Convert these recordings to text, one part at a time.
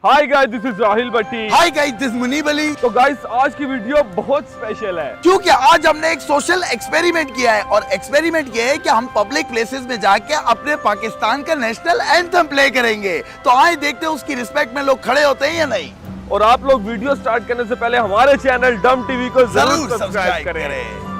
Hi guys, this is Rahil Bhatti. Hi guys, this Munib Ali. तो guys, आज की वीडियो बहुत स्पेशल है क्योंकि आज हमने एक सोशल एक्सपेरिमेंट किया है और एक्सपेरिमेंट ये है कि हम पब्लिक प्लेसेस में जाके अपने पाकिस्तान का नेशनल एंथम प्ले करेंगे। तो आए देखते हैं उसकी रिस्पेक्ट में लोग खड़े होते हैं या नहीं। और आप लोग वीडियो स्टार्ट करने से पहले हमारे चैनल डम टीवी को जरूर सब्सक्राइब करें।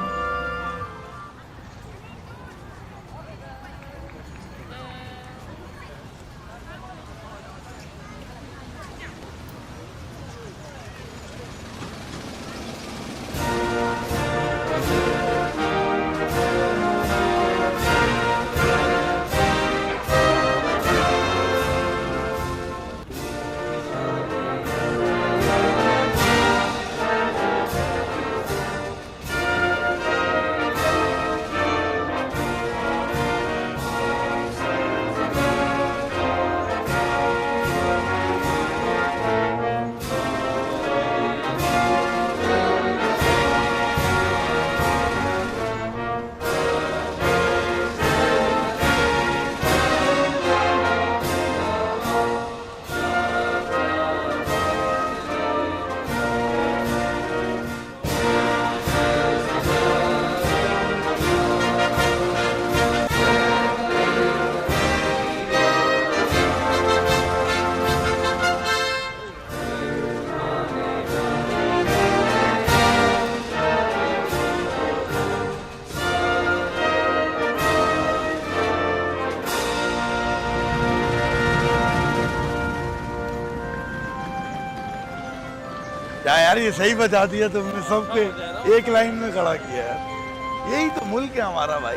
क्या यार, ये सही बता दिया तुमने। सबके एक लाइन में खड़ा किया यार। यही तो मुल्क है हमारा भाई।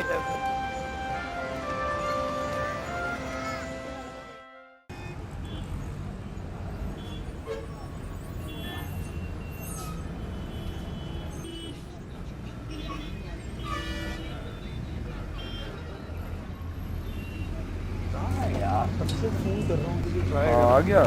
यार सबसे फोन कर रहा हूँ कि ट्राई आ गया।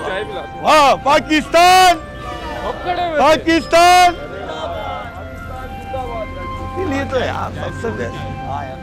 चाय पिला दो। वाह पाकिस्तान, पाकिस्तान। इसीलिए तो यार सबसे बेस्ट। हाँ यार,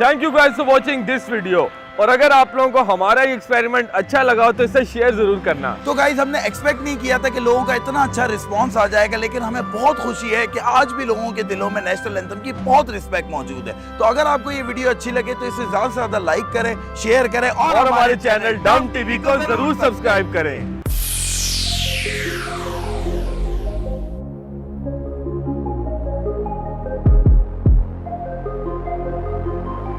thank you guys for watching this video. और अगर आप लोगों को हमारा ये एक्सपेरिमेंट अच्छा लगा हो तो इसे शेयर जरूर करना। तो गाइस हमने एक्सपेक्ट नहीं किया था कि लोगों का इतना अच्छा रिस्पांस आ जाएगा, लेकिन हमें बहुत खुशी है कि आज भी लोगों के दिलों में नेशनल एंथम की बहुत रिस्पेक्ट मौजूद है। तो अगर आपको ये वीडियो अच्छी लगे तो इसे ज्यादा से ज्यादा लाइक करें, शेयर करें और हमारे चैनल डम टीवी को जरूर सब्सक्राइब करें।